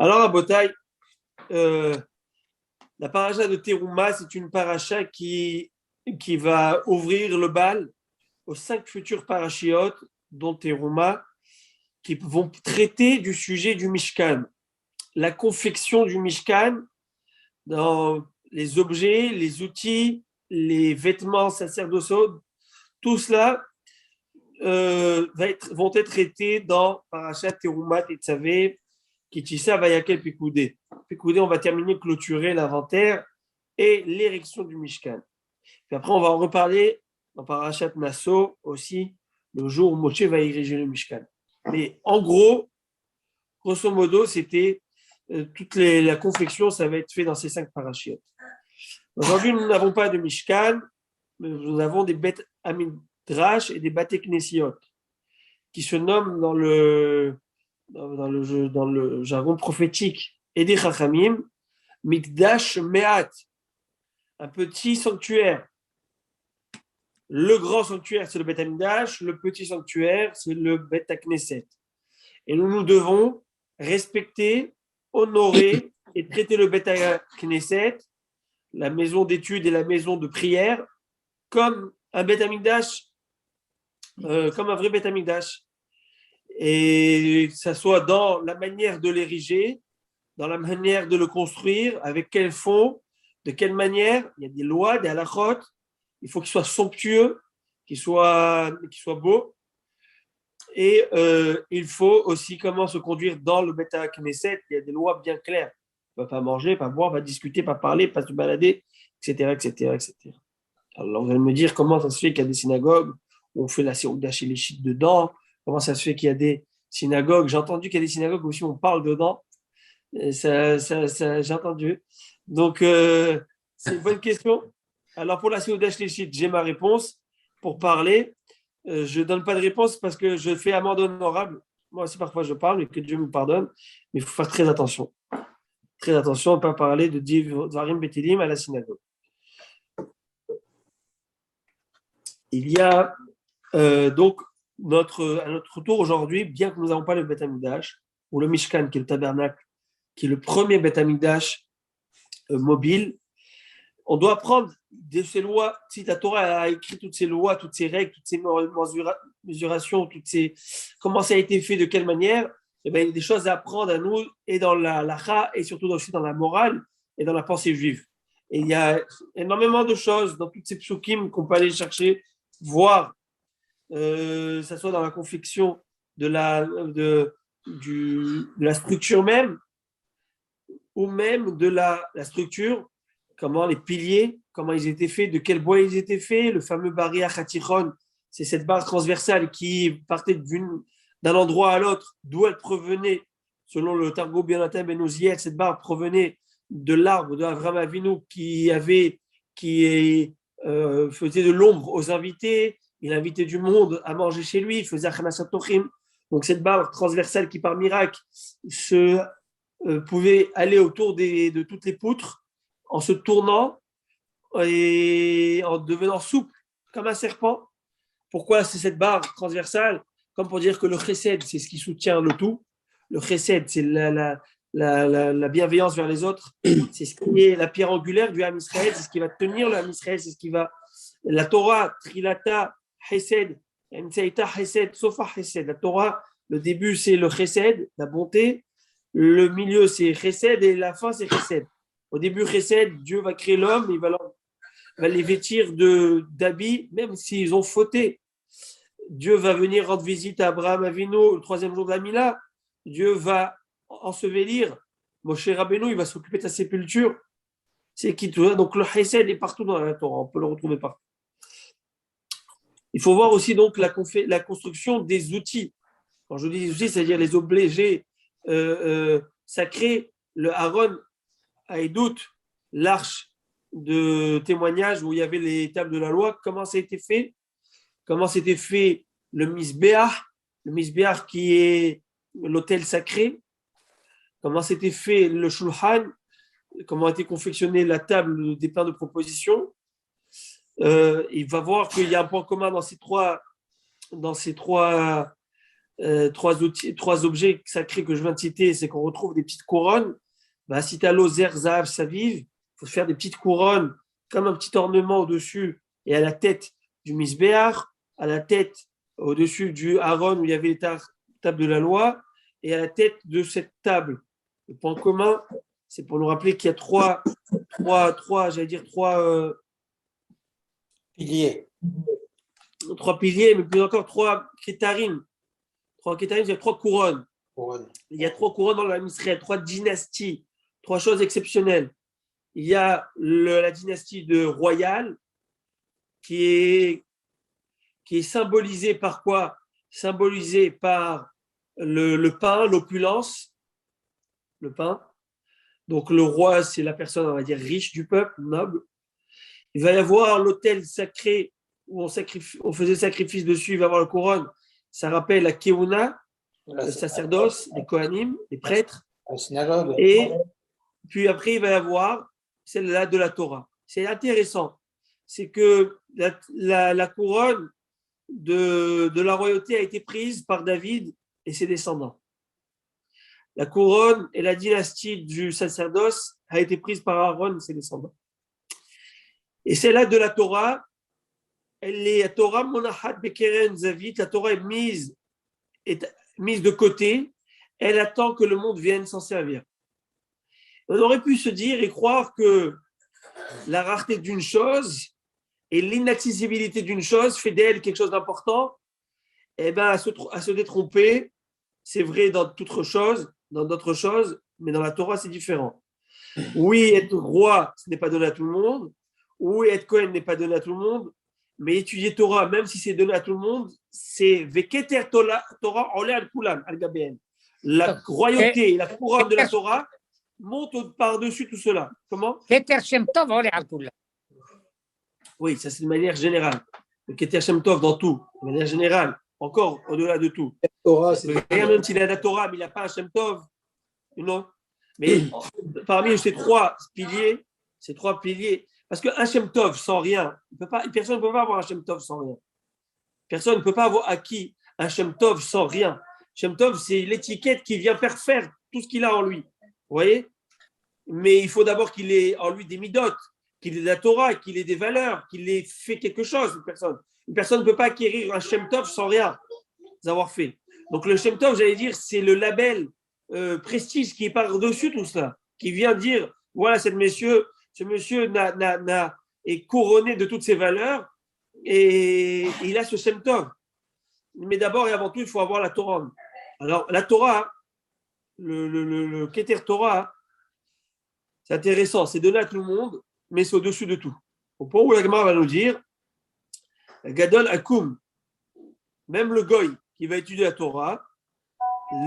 Alors, à Botaï, la paracha de Teruma, c'est une paracha qui va ouvrir le bal aux 5 futurs parachiotes, dont Teruma, qui vont traiter du sujet du Mishkan, la confection du Mishkan dans les objets, les outils, les vêtements sacerdotaux, tout cela vont être traités dans Parashat Teruma Tetzavé, Kitissa Vayakel Pekoudé. Pekoudé, on va terminer, clôturer l'inventaire et l'érection du Mishkan. Puis après, on va en reparler dans Parashat Nasso aussi, le jour où Moshe va ériger le Mishkan. Mais en gros, grosso modo, c'était la confection, ça va être fait dans ces 5 parachiotes. Aujourd'hui, nous n'avons pas de Mishkan, mais nous avons des bêtes Amidrash et des Batek Nesiot, qui se nomment dans le jargon prophétique et des Chachamim, Mikdash Me'at, un petit sanctuaire. Le grand sanctuaire, c'est le Beth Amidash, le petit sanctuaire, c'est le Beth Knesset. Et nous devons respecter, honorer et traiter le Beth Knesset, la maison d'études et la maison de prière, comme un Beth Amidash, comme un vrai Beth Amidash. Et que ça soit dans la manière de l'ériger, dans la manière de le construire, avec quel fond, de quelle manière. Il y a des lois, des halachot. Il faut qu'il soit somptueux, qu'il soit beau. Et il faut aussi comment se conduire dans le Beth Knesset. Il y a des lois bien claires. On ne va pas manger, pas boire, pas discuter, pas parler, pas se balader, etc., etc., etc. Alors vous allez me dire comment ça se fait qu'il y a des synagogues où on fait la séouda chez les chiites dedans. Comment ça se fait qu'il y a des synagogues. J'ai entendu qu'il y a des synagogues aussi où on parle dedans. J'ai entendu. Donc, c'est une bonne question. Alors, pour la séouda chez les chiites, j'ai ma réponse pour parler. Je ne donne pas de réponse parce que je fais amende honorable. Moi aussi, parfois, je parle, et que Dieu me pardonne. Mais il faut faire très attention. Très attention à ne pas parler de Dvarim Betelim à la synagogue. Il y a donc à notre tour aujourd'hui, bien que nous n'avons pas le Beth Amidash, ou le Mishkan, qui est le tabernacle, qui est le premier Beth Amidash mobile, on doit apprendre de ces lois. Si la Torah a écrit toutes ces lois, toutes ces règles, toutes ces mesurations, comment ça a été fait, de quelle manière, eh bien, il y a des choses à apprendre à nous, et dans la lacha, et surtout aussi dans la morale, et dans la pensée juive. Et il y a énormément de choses dans toutes ces psukim qu'on peut aller chercher, voir, ça soit dans la confection de la structure même, ou même de la structure, comment les piliers, comment ils étaient faits, de quel bois ils étaient faits. Le fameux Bari Achatichon, c'est cette barre transversale qui partait d'un endroit à l'autre, d'où elle provenait, selon le Targum Yonatan Ben Uziel. Cette barre provenait de l'arbre d'Avraham Avinu qui faisait de l'ombre aux invités. Il invitait du monde à manger chez lui, il faisait Achanasat Tochim. Donc cette barre transversale qui, par miracle, pouvait aller autour de toutes les poutres en se tournant et en devenant souple comme un serpent. Pourquoi c'est cette barre transversale? Comme pour dire que le chesed, c'est ce qui soutient le tout. Le chesed, c'est la bienveillance vers les autres. C'est ce qui est la pierre angulaire du Ham Israël. C'est ce qui va tenir le Ham Israël. C'est ce qui va... La Torah, Trilata, Chesed, Emtsaïta, Chesed, Sofa, Chesed. La Torah, le début, c'est le chesed, la bonté. Le milieu, c'est chesed, et la fin, c'est chesed. Au début, chesed, Dieu va créer l'homme, il va les vêtir d'habits, même s'ils ont fauté. Dieu va venir rendre visite à Abraham Avinu le 3e jour de la Mila. Dieu va ensevelir Moshe Rabbeinu, il va s'occuper de sa sépulture. C'est qui tout ça? Donc le chesed est partout dans la Torah, on peut le retrouver partout. Il faut voir aussi donc la construction des outils. Quand je dis des outils, c'est-à-dire les objets sacrés. Le Aaron Haïdout, l'arche de témoignage où il y avait les tables de la loi, comment ça a été fait? Comment c'était fait le Misbéach qui est l'autel sacré? Comment c'était fait le Shulchan? Comment a été confectionnée la table des pains de proposition? Il va voir qu'il y a un point commun dans ces trois trois objets sacrés que je viens de citer, c'est qu'on retrouve des petites couronnes. Bah, si tu as l'eau, zer, zahav, saviv, il faut faire des petites couronnes comme un petit ornement au-dessus et à la tête du misbéach, à la tête au-dessus du Aaron où il y avait les tables de la loi et à la tête de cette table. Le point commun, c'est pour nous rappeler qu'il y a trois Pilier. trois piliers, mais plus encore trois kétarim. Trois kétarim, c'est trois couronnes. Il y a trois couronnes dans la Israël, trois dynasties, trois choses exceptionnelles. Il y a la dynastie de royale qui est symbolisée par quoi? Symbolisée par le pain, l'opulence, le pain. Donc le roi, c'est la personne, on va dire, riche du peuple, noble. Il va y avoir l'autel sacré où on faisait sacrifice dessus, il va y avoir la couronne. Ça rappelle la Keuna, le sacerdoce, les Kohanim, les prêtres. La synagogue. Et puis après, il va y avoir celle-là de la Torah. C'est intéressant. C'est que la couronne de la royauté a été prise par David et ses descendants. La couronne et la dynastie du sacerdoce a été prise par Aaron et ses descendants. Et celle-là de la Torah, elle est la Torah Monahat Bekeren Zavit, la Torah est mise de côté, elle attend que le monde vienne s'en servir. On aurait pu se dire et croire que la rareté d'une chose et l'inaccessibilité d'une chose fait d'elle quelque chose d'important. Eh bien, à se détromper, c'est vrai dans d'autres choses, mais dans la Torah, c'est différent. Oui, être roi, ce n'est pas donné à tout le monde. Oui, être Kohen n'est pas donné à tout le monde. Mais étudier Torah, même si c'est donné à tout le monde, c'est Veketer Torah Olé al-Kulam, al-Gabéen. La royauté et la couronne de la Torah montent par-dessus tout cela. Comment? Keter Shem Tov Olé al-Kulam. Oui, ça c'est de manière générale. Le Keter Shem Tov dans tout, de manière générale, encore au-delà de tout. Torah, c'est Rien, même s'il a la Torah, mais il n'a pas un Shem Tov. Non. Mais parmi ces trois piliers, parce qu'un Shem Tov sans rien, personne ne peut pas avoir un Shem Tov sans rien. Personne ne peut pas avoir acquis un Shem Tov sans rien. Shem Tov, c'est l'étiquette qui vient faire tout ce qu'il a en lui. Vous voyez? Mais il faut d'abord qu'il ait en lui des midot, qu'il ait de la Torah, qu'il ait des valeurs, qu'il ait fait quelque chose, une personne. Une personne ne peut pas acquérir un Shem Tov sans rien avoir fait. Donc le Shem Tov, j'allais dire, c'est le label prestige qui est par-dessus tout cela, qui vient dire, voilà, ce monsieur est couronné de toutes ses valeurs et il a ce Shem Tov. Mais d'abord et avant tout, il faut avoir la Torah. Alors la Torah, le Keter Torah, c'est intéressant, c'est donné à tout le monde, mais c'est au-dessus de tout. Au point où la Gemara va nous dire, Gadol Akum, même le Goy qui va étudier la Torah,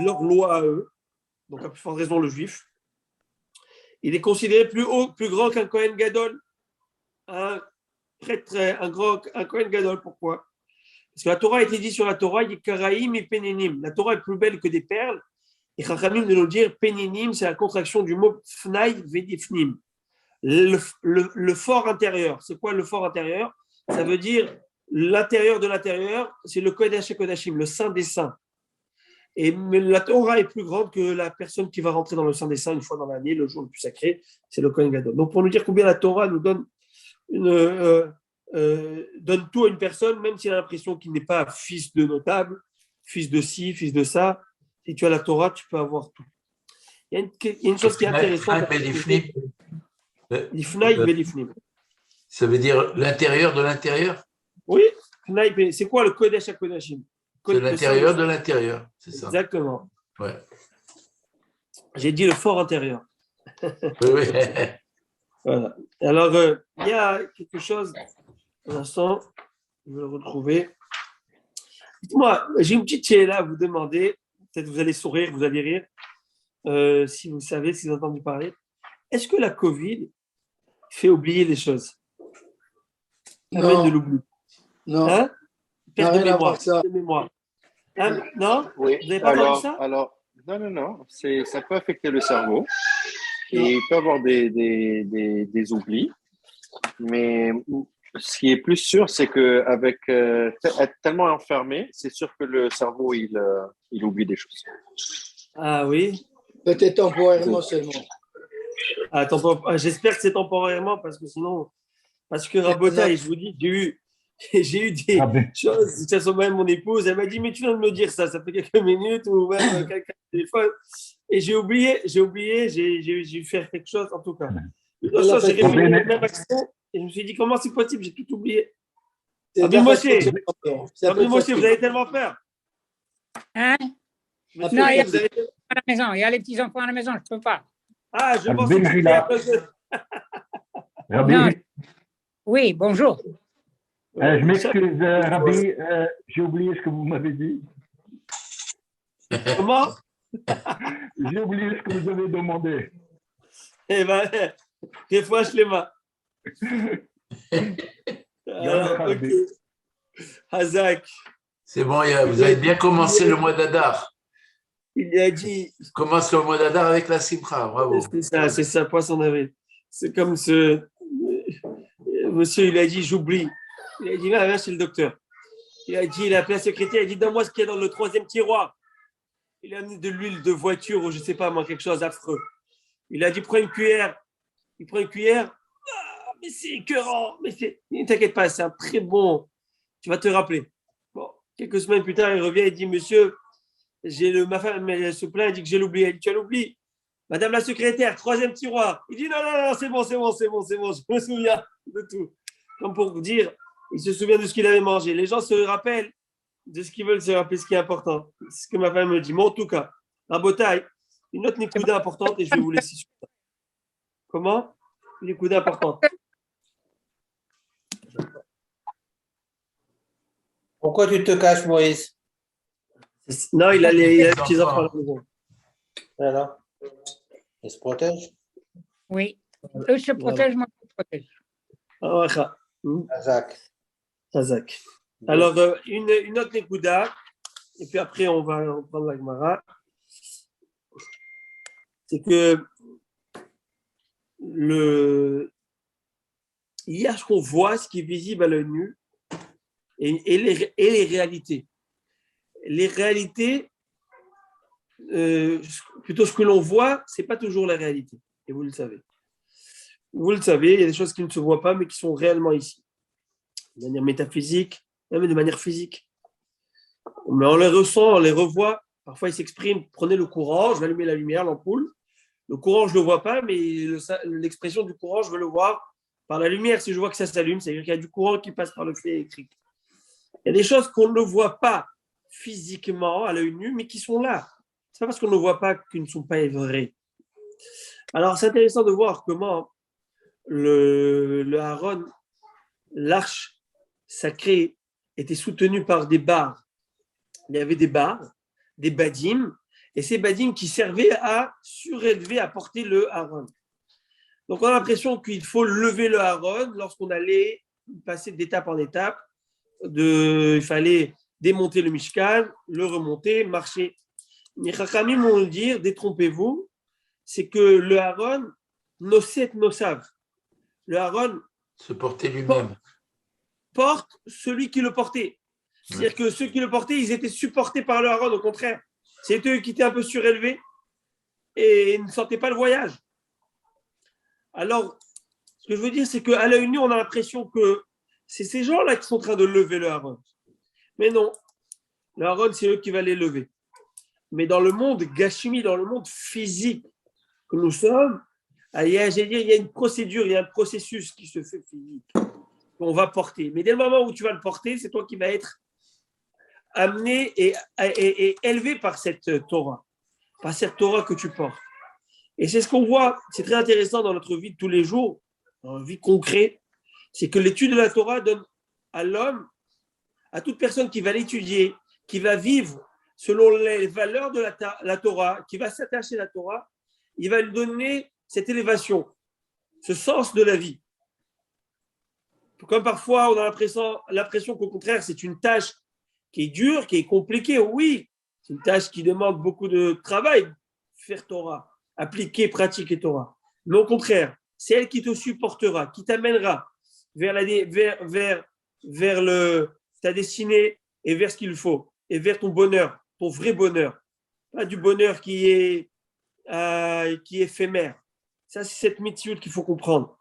leur loi à eux, donc à plus forte raison le juif, il est considéré plus haut, plus grand qu'un Kohen Gadol, un prêtre, un Kohen Gadol. Pourquoi? Parce que la Torah a été dit sur la Torah, Yekaraim et Penenim. La Torah est plus belle que des perles. Et Chachamim de nous dire, Penenim, c'est la contraction du mot Fnai Vedifnim. Le fort intérieur. C'est quoi le fort intérieur? Ça veut dire l'intérieur de l'intérieur, c'est le Kodesh HaKodashim, le Saint des Saints. Mais la Torah est plus grande que la personne qui va rentrer dans le Saint des Saints une fois dans l'année, le jour le plus sacré, c'est le Kohen Gadol. Donc pour nous dire combien la Torah nous donne donne tout à une personne, même s'il a l'impression qu'il n'est pas fils de notable, fils de ci, fils de ça. Si tu as la Torah, tu peux avoir tout. Il y a une chose qui est intéressante. Ça veut dire l'intérieur de l'intérieur? Oui, c'est quoi le Kodesh HaKodashim? C'est l'intérieur de l'intérieur, c'est ça. Exactement. Ouais. J'ai dit le fort intérieur. Oui. Voilà. Alors, il y a quelque chose, un instant, je vais le retrouver. Dites-moi, j'ai une petite chéla à vous demander. Peut-être vous allez sourire, vous allez rire, si vous savez, si vous avez entendu parler. Est-ce que la Covid fait oublier les choses? Amène de l'oubli. Non. Hein? Perte de mémoire. Ça. De mémoire. Hein? Non? Oui. Vous n'avez pas entendu ça? Alors, non. Ça peut affecter le cerveau et il peut avoir des oublis. Mais Ce qui est plus sûr, c'est qu'avec être tellement enfermé, c'est sûr que le cerveau, il oublie des choses. Ah oui. Peut-être temporairement seulement. J'espère que c'est temporairement parce que sinon, parce que non. Rabotaï, je vous dis, j'ai eu des choses. Ça soit même mon épouse, elle m'a dit, mais tu viens de me dire ça fait quelques minutes ou même quelqu'un au téléphone. Et j'ai oublié, j'ai dû faire quelque chose en tout cas. Une autre chose, j'ai répété le même action et je me suis dit, comment c'est possible, j'ai tout oublié. C'est Abdul de la Moshe, fatigue, cependant. C'est un peu Abdul Moshe, fatigue. vous avez tellement peur. Hein? Monsieur, Non, il y a vous avez... à la maison. Il y a les petits-enfants à la maison, je ne peux pas. Ah, je pensais que c'était à cause de... Non, oui, bonjour. Je m'excuse, Rabbi, j'ai oublié ce que vous m'avez dit. Comment? J'ai oublié ce que vous avez demandé. Eh bien, des fois, je les mains. Alors, ok. Hazak. C'est bon, vous avez bien commencé le mois d'Adar. Il a dit. Commence le mois d'Adar avec la Simcha, bravo. C'est ça, poisson d'avril. C'est comme ce. Monsieur, il a dit, j'oublie. Il a dit, viens chez le docteur. Il a dit, il a appelé la secrétaire, il a dit, donne-moi ce qu'il y a dans le troisième tiroir. Il a mis de l'huile de voiture ou je ne sais pas, moi, quelque chose d'affreux. Il a dit, prends une cuillère. Il prend une cuillère. Ah, mais c'est écœurant. Mais ne t'inquiète pas, c'est un très bon. Tu vas te rappeler. Bon, quelques semaines plus tard, il revient et dit, monsieur, ma femme elle se plaint, elle dit que j'ai l'oublié. Elle dit, tu as l'oublié. Madame la secrétaire, troisième tiroir. Il dit, non, non, non, c'est bon, je me souviens de tout. Comme pour dire, il se souvient de ce qu'il avait mangé. Les gens se rappellent de ce qu'ils veulent se rappeler, ce qui est important. C'est ce que ma femme me dit. Mais en tout cas, Rabotaï, une autre Nikuda importante et je vais vous laisser sur ça. Comment? Une Nikuda importante. Pourquoi tu te caches, Moïse? Non, il a les petits enfants à la maison. Alors, il se protège? Oui. Eux se protègent, moi je me protège. Hazak. Alors, une autre Nekuda, et puis après, on va reprendre la Gemara. C'est que il y a ce qu'on voit, ce qui est visible à l'œil nu, et les réalités. Les réalités, plutôt ce que l'on voit, ce n'est pas toujours la réalité. Et vous le savez. Vous le savez, il y a des choses qui ne se voient pas, mais qui sont réellement ici. De manière métaphysique, même de manière physique. Mais on les ressent, on les revoit. Parfois, ils s'expriment. Prenez le courant, je vais allumer la lumière, l'ampoule. Le courant, je ne le vois pas, mais l'expression du courant, je veux le voir par la lumière. Si je vois que ça s'allume, c'est-à-dire qu'il y a du courant qui passe par le fil électrique. Il y a des choses qu'on ne voit pas physiquement à l'œil nu, mais qui sont là. Ce n'est pas parce qu'on ne voit pas qu'ils ne sont pas vraies. Alors, c'est intéressant de voir comment le Aaron, l'arche sacrée, était soutenue par des barres. Il y avait des barres, des badim, et ces badim qui servaient à surélever, à porter le Aaron. Donc, on a l'impression qu'il faut lever le Aaron lorsqu'on allait passer d'étape en étape. Il fallait démonter le Mishkan, le remonter, marcher. Les Chachamim vont le dire, détrompez-vous, c'est que le Aaron, noset nosav. Le Aaron se portait lui-même. Porte celui qui le portait. C'est-à-dire que ceux qui le portaient, ils étaient supportés par le Aaron, au contraire. C'est eux qui étaient un peu surélevés et ne sentaient pas le voyage. Alors, ce que je veux dire, c'est qu'à l'œil nu, on a l'impression que c'est ces gens-là qui sont en train de lever le Aaron. Mais non, le Aaron, c'est eux qui vont les lever. Mais dans le monde gashmi, dans le monde physique que nous sommes, il y a une procédure, il y a un processus qui se fait physique, qu'on va porter. Mais dès le moment où tu vas le porter, c'est toi qui vas être amené et élevé par cette Torah que tu portes. Et c'est ce qu'on voit, c'est très intéressant dans notre vie de tous les jours, dans la vie concrète, c'est que l'étude de la Torah donne à l'homme, à toute personne qui va l'étudier, qui va vivre selon les valeurs de la Torah, qui va s'attacher à la Torah, il va lui donner cette élévation, ce sens de la vie. Comme parfois on a l'impression qu'au contraire c'est une tâche qui est dure, qui est compliquée, oui, c'est une tâche qui demande beaucoup de travail, faire Torah, appliquer, pratiquer Torah. Mais au contraire, c'est elle qui te supportera, qui t'amènera vers ta destinée et vers ce qu'il faut, et vers ton bonheur, ton vrai bonheur. Pas du bonheur qui est éphémère. Ça, c'est cette méthode qu'il faut comprendre.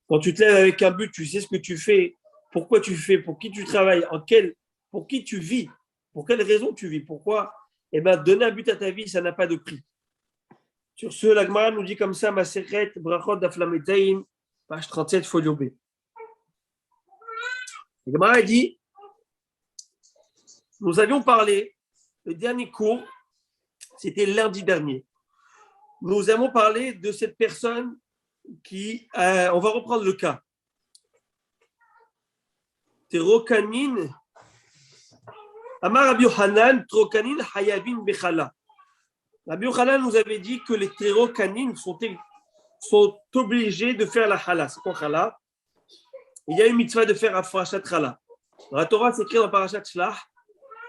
Quand tu te lèves avec un but, tu sais ce que tu fais, pourquoi tu fais, pour qui tu travailles, pour qui tu vis, pour quelle raison tu vis, pourquoi. Eh bien, donner un but à ta vie, ça n'a pas de prix. Sur ce, la Gemara nous dit comme ça, Maseret, Brachot, Daflametzaïm, page 37, folio B. La Gemara dit, nous avions parlé, le dernier cours, c'était lundi dernier. Nous avons parlé de cette personne qui, on va reprendre le cas. Terokanin, Amar Rabbi Yochanan, Terokanin Hayavin Bechala. Rabbi Yochanan nous avait dit que les Terokanin sont obligés de faire la Chala. C'est quoi Chala? Il y a une mitzvah de faire Afrashat Chala. Dans la Torah, c'est écrit dans Parashat Shlach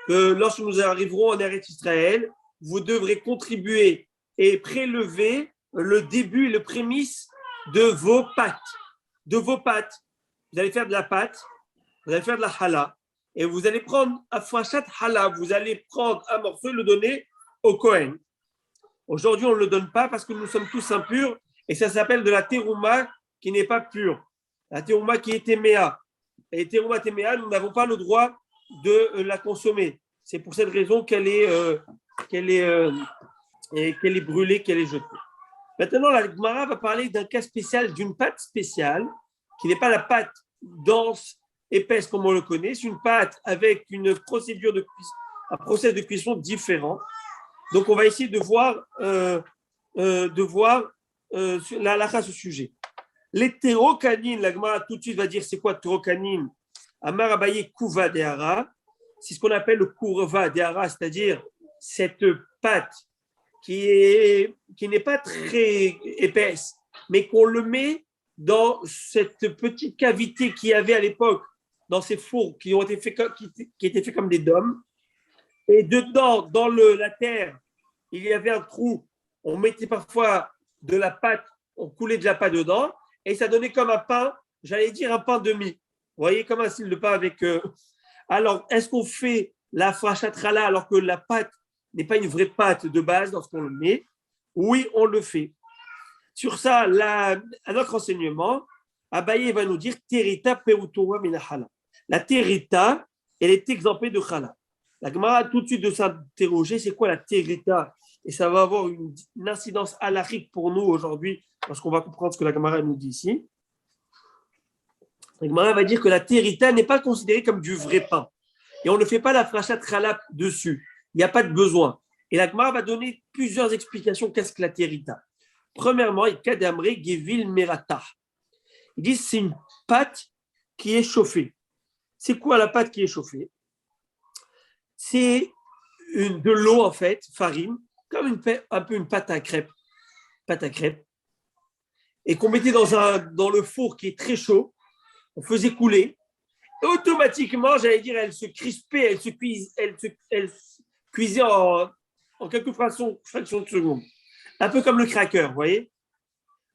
que lorsque nous arriverons en Eretz Israël, vous devrez contribuer et prélever le début et le prémisse de vos pâtes. Vous allez faire de la pâte, vous allez faire de la challah, et vous allez prendre afrashat challah, vous allez prendre un morceau et le donner au Kohen. Aujourd'hui, on ne le donne pas parce que nous sommes tous impurs, et ça s'appelle de la terouma qui n'est pas pure. La terouma qui est téméa. Et terouma téméa, nous n'avons pas le droit de la consommer. C'est pour cette raison qu'elle est brûlée, qu'elle est jetée. Maintenant, la Gemara va parler d'un cas spécial, d'une pâte spéciale, qui n'est pas la pâte dense, épaisse comme on le connaît, c'est une pâte avec un process de cuisson différent. Donc, on va essayer de voir la halakha à ce sujet. Les terokanines, la Gemara tout de suite va dire c'est quoi terokanine? Amar Abaye Kouva Dehara, c'est ce qu'on appelle le Kouva Dehara, c'est-à-dire cette pâte qui n'est pas très épaisse, mais qu'on le met dans cette petite cavité qu'il y avait à l'époque, dans ces fours qui étaient faits comme des dômes. Et dedans, dans la terre, il y avait un trou. On mettait parfois de la pâte, on coulait de la pâte dedans, et ça donnait comme un pain, j'allais dire un pain demi. Vous voyez, comme un style de pain avec... Alors, est-ce qu'on fait la frachat challah alors que la pâte n'est pas une vraie pâte de base lorsqu'on le met? Oui, on le fait. Sur ça, à notre enseignement, Abaye va nous dire Terita Perutowa Minachala. La Terita, elle est exemptée de Chala. La Gemara a tout de suite de s'interroger c'est quoi la Terita? Et ça va avoir une incidence halachique pour nous aujourd'hui, parce qu'on va comprendre ce que la Gemara nous dit ici. La Gemara va dire que la Terita n'est pas considérée comme du vrai pain. Et on ne fait pas la frachat Chala dessus. Il n'y a pas de besoin. Et la Gemara va donner plusieurs explications qu'est-ce que la Terita. Premièrement, il kadamre gevil merata. Ils disent c'est une pâte qui est chauffée. C'est quoi la pâte qui est chauffée? C'est de l'eau en fait, farine, comme un peu une pâte à crêpes, et qu'on mettait dans le four qui est très chaud. On faisait couler. Et automatiquement, j'allais dire, elle se crispait, elle se cuisait en quelques fractions de secondes. Un peu comme le cracker, vous voyez.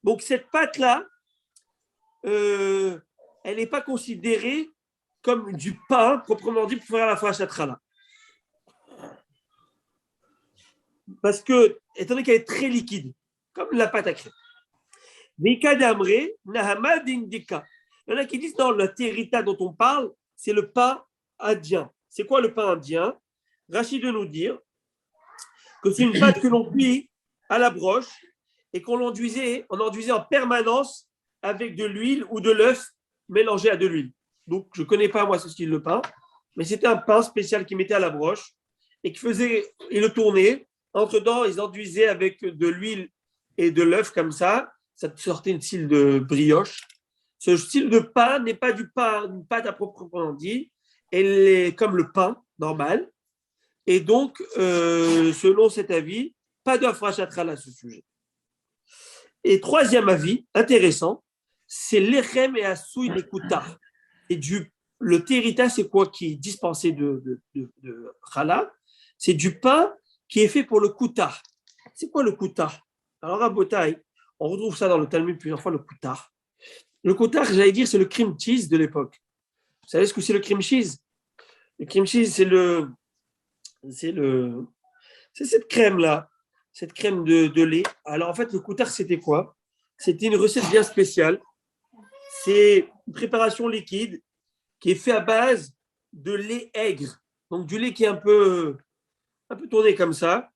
Donc, cette pâte-là, elle n'est pas considérée comme du pain, proprement dit, pour faire la frachat challah. Parce que, étant donné qu'elle est très liquide, comme la pâte à crêpes. Mika d'amre, nahamad indika. Il y en a qui disent, non, la terita dont on parle, c'est le pain indien. C'est quoi le pain indien? Rachid de nous dire que c'est une pâte que l'on cuit à la broche et qu'on enduisait en permanence avec de l'huile ou de l'œuf mélangé à de l'huile. Donc, je ne connais pas, moi, ce style de pain, mais c'était un pain spécial qu'ils mettaient à la broche et ils le tournaient. Entre-temps, ils enduisaient avec de l'huile et de l'œuf comme ça sortait une style de brioche. Ce style de pain n'est pas du pain, une pâte à proprement dit, elle est comme le pain normal. Et donc, selon cet avis, pas de frachat challah à ce sujet. Et troisième avis, intéressant, c'est l'echem et assoui des koutar. Et le terita, c'est quoi qui est dispensé de challah? C'est du pain qui est fait pour le koutar. C'est quoi le koutar? Alors, à Botaï, on retrouve ça dans le Talmud plusieurs fois, le koutar. Le koutar, j'allais dire, c'est le cream cheese de l'époque. Vous savez ce que c'est le cream cheese? Le cream cheese, c'est cette crème-là, cette crème de lait. Alors, en fait, le koutar, c'était quoi? C'était une recette bien spéciale. C'est une préparation liquide qui est faite à base de lait aigre. Donc, du lait qui est un peu tourné comme ça,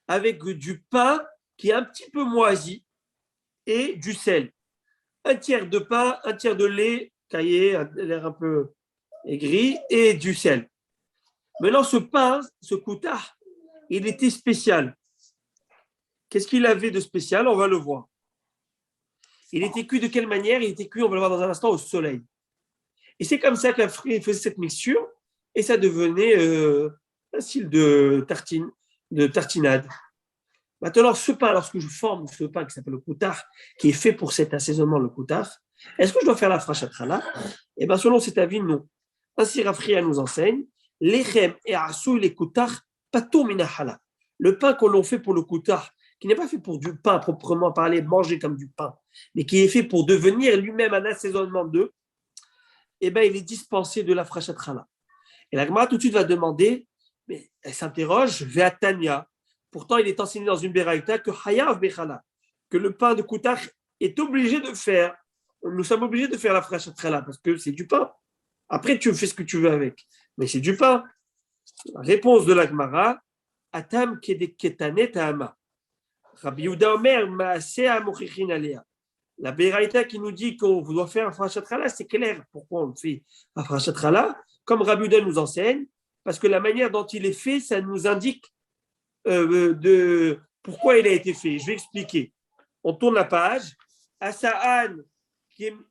avec du pain qui est un petit peu moisi et du sel. Un tiers de pain, un tiers de lait caillé, l'air un peu aigri, et du sel. Maintenant, ce pain, ce koutar, il était spécial. Qu'est-ce qu'il avait de spécial? On va le voir. Il était cuit de quelle manière? Il était cuit, on va le voir dans un instant, au soleil. Et c'est comme ça qu'il faisait cette mixture, et ça devenait un style de tartinade. Maintenant, ce pain, lorsque je forme ce pain qui s'appelle le koutar, qui est fait pour cet assaisonnement, le koutar, est-ce que je dois faire la frachat challah? Eh bien, selon cet avis, non. Ainsi, Rafria nous enseigne, l'echem et assou les koutar, pato minahala. Le pain que l'on fait pour le koutar, qui n'est pas fait pour du pain proprement parlé, manger comme du pain, mais qui est fait pour devenir lui-même un assaisonnement d'eux, eh bien, il est dispensé de la frachat challah. Et la Gemara tout de suite va demander, mais elle s'interroge, Ve'atania. Pourtant, il est enseigné dans une Beraïta que Hayav Bechala, que le pain de koutar est obligé de faire. Nous sommes obligés de faire la frachat challah parce que c'est du pain. Après, tu fais ce que tu veux avec, mais c'est du pain. La réponse de la Gemara, Atam kedeketane ta'ama. Rabbi Yehuda Omer ma'aseh mouchichin alea. La Beraïta qui nous dit qu'on doit faire un frachat challah, c'est clair. Pourquoi on fait un frachat challah? Comme Rabbi Yehuda nous enseigne, parce que la manière dont il est fait, ça nous indique de pourquoi il a été fait. Je vais expliquer. On tourne la page. Asa'an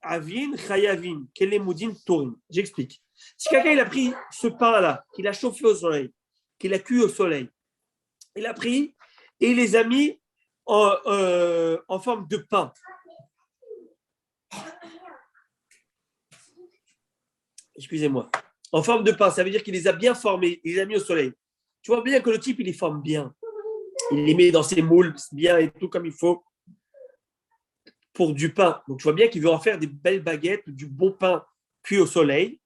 avin chayavin kelemudin torin. J'explique. Si quelqu'un il a pris ce pain-là, qu'il a chauffé au soleil, qu'il a cuit au soleil, il a pris et il les a mis en forme de pain. Excusez-moi. En forme de pain, ça veut dire qu'il les a bien formés, il les a mis au soleil. Tu vois bien que le type, il les forme bien. Il les met dans ses moules bien et tout comme il faut pour du pain. Donc, tu vois bien qu'il veut en faire des belles baguettes, du bon pain cuit au soleil.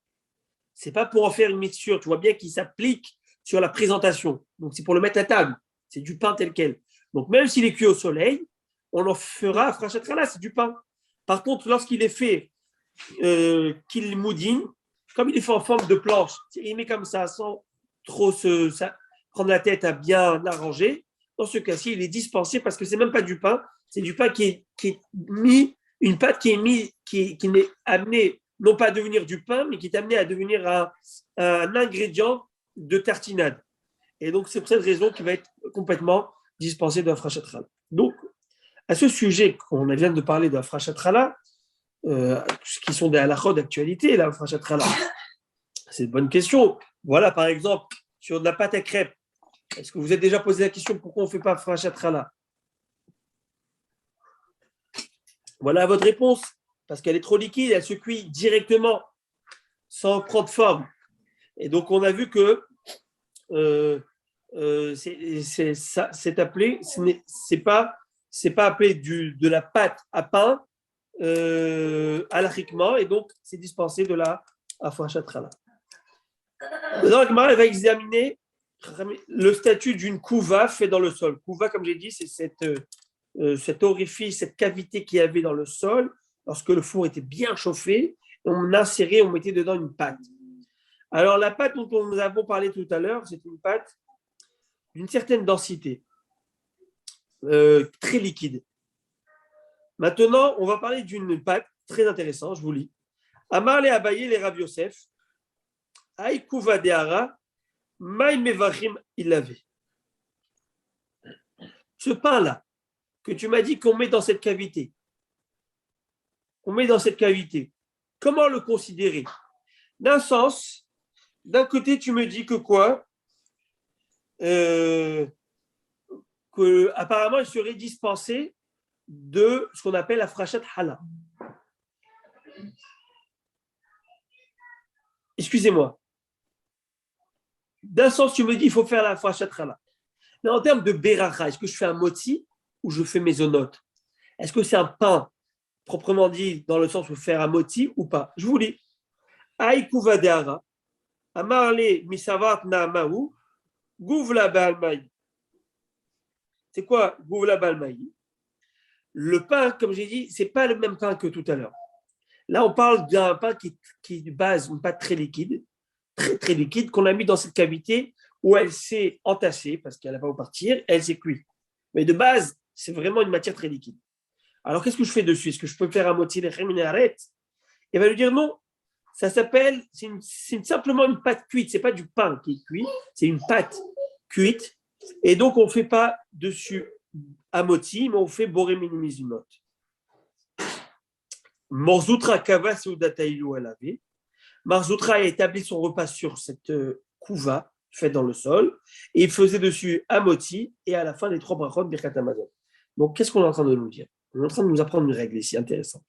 Ce n'est pas pour en faire une mixture. Tu vois bien qu'il s'applique sur la présentation. Donc, c'est pour le mettre à table. C'est du pain tel quel. Donc, même s'il est cuit au soleil, on en fera frachat challah, c'est du pain. Par contre, lorsqu'il est fait qu'il moudine, comme il est fait en forme de planche, il met comme ça sans trop prendre la tête à bien l'arranger. Dans ce cas-ci, il est dispensé parce que c'est même pas du pain, c'est du pain qui est mis, une pâte qui est amenée non pas à devenir du pain, mais qui est amenée à devenir un ingrédient de tartinade. Et donc, c'est pour cette raison qu'il va être complètement dispensé de la frachat challah. Donc, à ce sujet qu'on vient de parler de la frachat challah, qui sont des halachot d'actualité, la frachat challah, c'est une bonne question. Voilà, par exemple, sur de la pâte à crêpes, est-ce que vous êtes déjà posé la question pourquoi on ne fait pas frachat challah? Voilà votre réponse. Parce qu'elle est trop liquide, elle se cuit directement, sans prendre forme. Et donc, on a vu que c'est appelé, c'est pas appelé de la pâte à pain halachiquement, et donc c'est dispensé de la frachat challah. Maintenant, la Gemara va examiner le statut d'une couva faite dans le sol. Couva, comme j'ai dit, c'est cet orifice, cette cavité qu'il y avait dans le sol lorsque le four était bien chauffé. On insérait, on mettait dedans une pâte. Alors, la pâte dont nous avons parlé tout à l'heure, c'est une pâte d'une certaine densité, très liquide. Maintenant, on va parler d'une pâte très intéressante, je vous lis. Amar le Abaye le Rav Yosef, Aï Kouva Deara, Maï Mevachim Ilavé. Ce pain-là, que tu m'as dit qu'on met dans cette cavité, comment le considérer? D'un sens, d'un côté, tu me dis que quoi? Que apparemment, il serait dispensé de ce qu'on appelle la frachat challah. Excusez-moi. D'un sens, tu me dis qu'il faut faire la frachat challah. Mais en termes de beracha, est-ce que je fais un motzi ou je fais mes onotes? Est-ce que c'est un pain proprement dit, dans le sens où faire un moti ou pas. Je vous lis. Aïkouva de'ara, amarle misavat na'amahu, gouvla ba'almaï. C'est quoi gouvla ba'almaï? Le pain, comme j'ai dit, c'est pas le même pain que tout à l'heure. Là, on parle d'un pain qui est de base une pâte très liquide, très liquide, qu'on a mis dans cette cavité où elle s'est entassée parce qu'elle n'a pas où partir, elle s'est cuite. Mais de base, c'est vraiment une matière très liquide. Alors, qu'est-ce que je fais dessus? Est-ce que je peux faire un moti lechem et arrête? Il va lui dire non. Ça s'appelle, c'est simplement une pâte cuite. C'est pas du pain qui est cuit, c'est une pâte cuite. Et donc, on ne fait pas dessus un moti, mais on fait boré minimizumot. Morzoutra kava seudataïlou alavé. Marzoutra a établi son repas sur cette couva faite dans le sol et il faisait dessus un moti et à la fin les 3 brachot birkat hamazon. Donc, qu'est-ce qu'on est en train de nous dire? On est en train de nous apprendre une règle ici intéressante.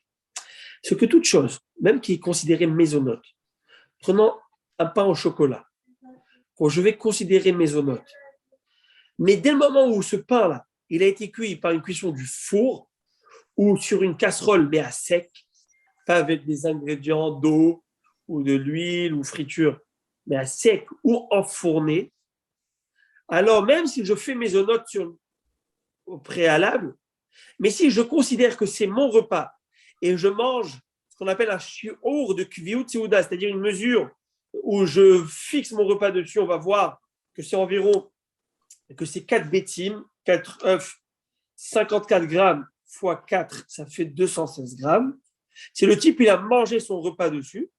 C'est que toute chose, même qui est considérée mésonote, prenons un pain au chocolat, que je vais considérer mésonote, mais dès le moment où ce pain-là, il a été cuit par une cuisson du four ou sur une casserole, mais à sec, pas avec des ingrédients d'eau ou de l'huile ou friture, mais à sec ou enfourné, alors même si je fais mésonote au préalable, mais si je considère que c'est mon repas et je mange ce qu'on appelle un shiur de kviut seuda, c'est-à-dire une mesure où je fixe mon repas dessus, on va voir que c'est environ, que c'est 4 bétimes, 4 œufs, 54 grammes fois 4, ça fait 216 grammes. Si le type, il a mangé son repas dessus,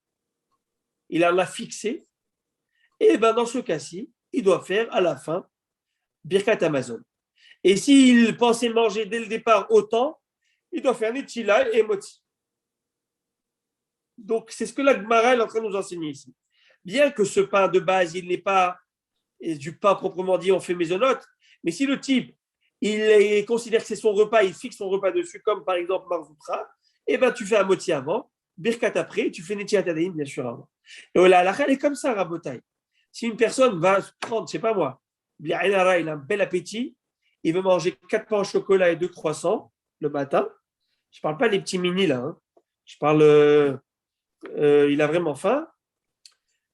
il en a fixé, et ben dans ce cas-ci, il doit faire à la fin Birkat Hamazon. Et s'il pensait manger dès le départ autant, il doit faire Netila et Moti. Donc, c'est ce que la Gemara est en train de nous enseigner ici. Bien que ce pain de base, il n'est pas du pain proprement dit, on fait maisonnote, mais si le type, il considère que c'est son repas, il fixe son repas dessus, comme par exemple Marzoutra, et ben tu fais un Moti avant, Birkat après, tu fais Netila Tadaïm, bien sûr, avant. Et la halakha, elle est comme ça, Rabotai. Si une personne va prendre, je sais pas moi, il a un bel appétit, il veut manger 4 pains au chocolat et 2 croissants le matin. Je ne parle pas des petits mini là. Hein. Je parle, il a vraiment faim.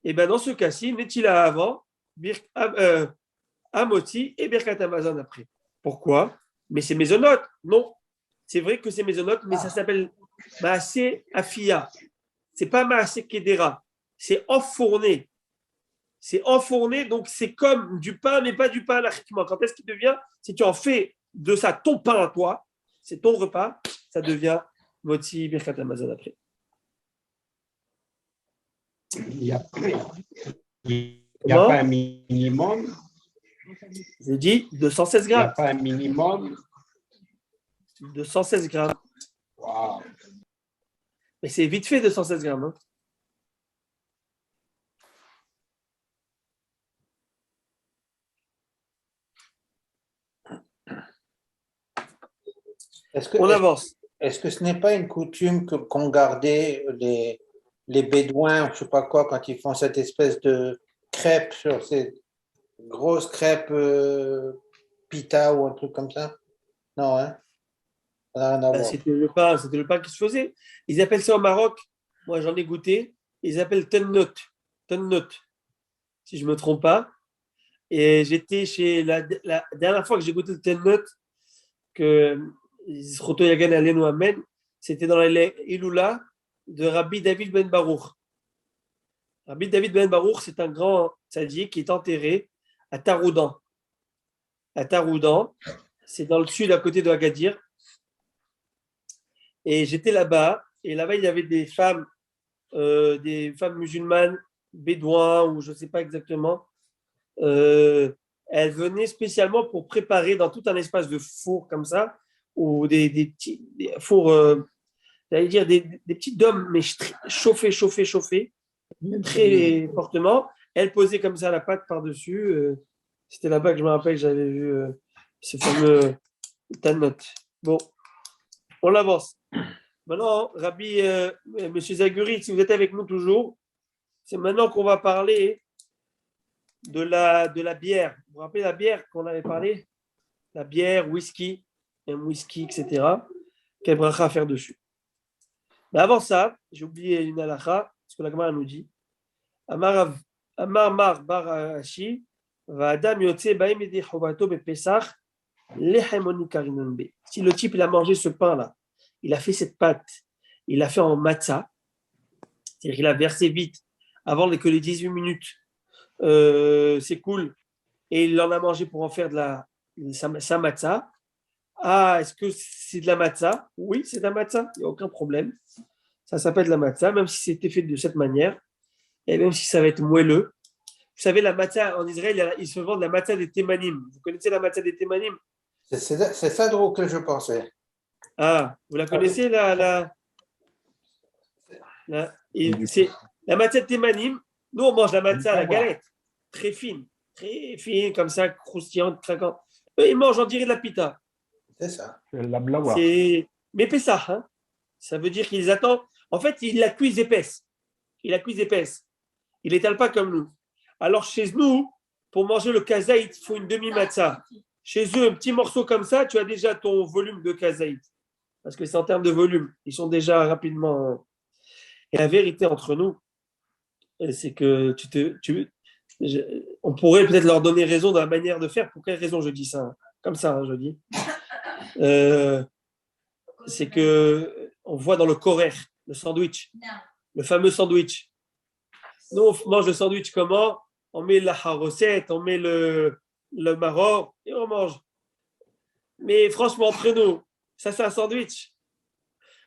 Et bien dans ce cas-ci, Netila avant, Amoti et Birkat Hamazon après. Pourquoi? Mais c'est mésonote. Non. C'est vrai que c'est mésonote, mais ça s'appelle Maasé Afia. Ce n'est pas Maasé Kedera. C'est enfourné. C'est enfourné, donc c'est comme du pain, mais pas du pain lachiquement. Quand est-ce qu'il devient? Si tu en fais de ça ton pain à toi, c'est ton repas, ça devient Moti Birkat Hamazon après. Il n'y a pas un minimum. Je dis 216 Il n'y a grammes. pas un minimum. 216 grammes. Wow. Mais c'est vite fait 216 grammes. Hein. On avance. Est-ce que ce n'est pas une coutume qu'ont gardé les Bédouins, je ne sais pas quoi, quand ils font cette espèce de crêpe sur ces grosses crêpes pita ou un truc comme ça? Non, hein? C'était le pain qui se faisait. Ils appellent ça au Maroc, moi j'en ai goûté, ils appellent tennot, si je ne me trompe pas. Et j'étais chez la dernière fois que j'ai goûté le tennot, que Zroto Yagan Alenu Amen, c'était dans les Iloula de Rabbi David Ben Baruch. Rabbi David Ben Baruch, c'est un grand tzaddik qui est enterré à Taroudan. À Taroudan, c'est dans le sud à côté de Agadir. Et j'étais là-bas, et là-bas, il y avait des femmes musulmanes, bédouins, ou je ne sais pas exactement. Elles venaient spécialement pour préparer dans tout un espace de four comme ça, ou des petits fours, j'allais dire des petits dômes, mais chauffés, très fortement. Elles posaient comme ça la pâte par-dessus. C'était là-bas que je me rappelle que j'avais vu ce fameux Tannot. Bon, on avance. Maintenant, Rabbi, Monsieur Zaguri, si vous êtes avec nous toujours, c'est maintenant qu'on va parler de la bière. Vous vous rappelez la bière qu'on avait parlé? La bière, whisky, etc. Quel bracha à faire dessus? Mais avant ça, j'ai oublié une halakha, ce que la Gemara nous dit. Amar Mar Bar Ashi, Va'adam Yotze Baim Edi Chovato Bepesach, Lechem Oni Karinon Be. Si le type il a mangé ce pain-là, il a fait cette pâte, il l'a fait en matzah, c'est-à-dire qu'il a versé vite, avant que les 18 minutes s'écoulent, et il en a mangé pour en faire sa matzah. Ah, est-ce que c'est de la matzah? Oui, c'est de la matzah, il n'y a aucun problème. Ça s'appelle de la matzah, même si c'était fait de cette manière, et même si ça va être moelleux. Vous savez, la matzah, en Israël, ils se vendent la matzah des Témanim. Vous connaissez la matzah des Témanim? C'est ça que je pensais. Ah, vous la connaissez, c'est la matzah de Témanim. Nous, on mange la matzah à la galette, très fine, comme ça, croustillante, craquante. Eux, ils mangent, on dirait de la pita. C'est ça. C'est la blawa. Mais Pessah, hein. Ça veut dire qu'ils attendent. En fait, ils la cuisent épaisse. Ils la cuisent épaisse. Ils l'étalent pas comme nous. Alors, chez nous, pour manger le kazaït, il faut une demi-matzah. Chez eux, un petit morceau comme ça, tu as déjà ton volume de kazaït. Parce que c'est en termes de volume. Ils sont déjà rapidement. Et la vérité entre nous, c'est que on pourrait peut-être leur donner raison dans la manière de faire. Pour quelle raison je dis ça? Comme ça, hein, je dis. C'est que on voit dans le korer, le sandwich, le fameux sandwich. Nous, on mange le sandwich comment? On met la recette, on met le maror et on mange. Mais franchement, entre nous, ça c'est un sandwich.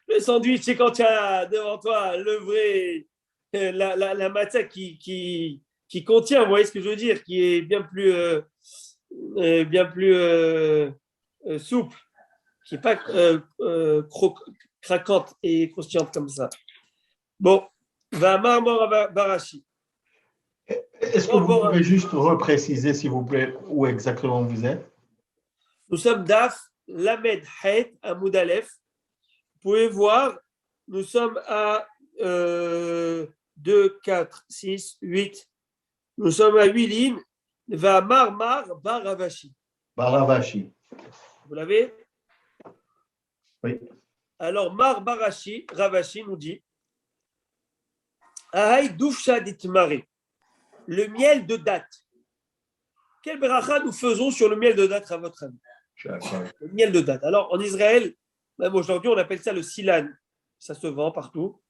Le sandwich, c'est quand tu as devant toi le vrai, la matzah qui contient, vous voyez ce que je veux dire, qui est bien plus souple, qui n'est pas craquante et croustillante comme ça. Bon, va Marmor Barashi. Est-ce que vous pouvez juste repréciser, s'il vous plaît, où exactement vous êtes? Nous sommes Daf, Lamed, Het, Amoud Aleph. Vous pouvez voir, nous sommes à 2, 4, 6, 8. Nous sommes à 8 lignes. Va Marmar Baravashi. Baravashi. Vous l'avez? Oui. Alors, Mar Barashi, Ravashi nous dit Ahaï Doufcha Ditmare. Le miel de date. Quel bracha nous faisons sur le miel de date à votre avis? Le miel de date. Alors, en Israël, même aujourd'hui, on appelle ça le silan. Ça se vend partout.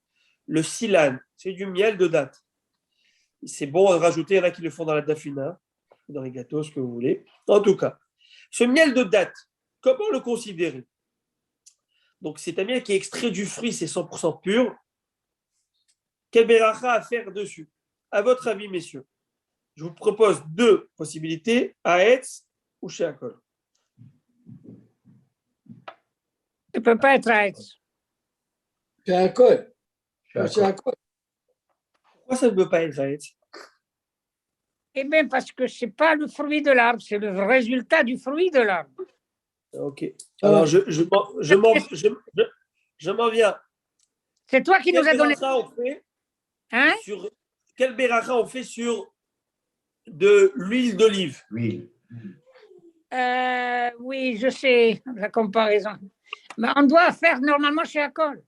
Le silan, c'est du miel de date. C'est bon à rajouter, il y en a qui le font dans la dafina, dans les gâteaux, ce que vous voulez. En tout cas, ce miel de date, comment le considérer? Donc, c'est un miel qui est extrait du fruit, c'est 100% pur. Quel beracha à faire dessus? À votre avis, messieurs, je vous propose 2 possibilités, Haetz ou Sheakol. Ça ne peut pas être Haetz. Sheakol. Pourquoi ça ne peut pas être Haetz? Eh bien, parce que ce n'est pas le fruit de l'arbre, c'est le résultat du fruit de l'arbre. Ok. Alors, je m'en viens. C'est toi qui nous as donné. Hein? Quel beracha on fait sur de l'huile d'olive? Oui. Oui, je sais la comparaison. Mais on doit faire normalement chez Akol.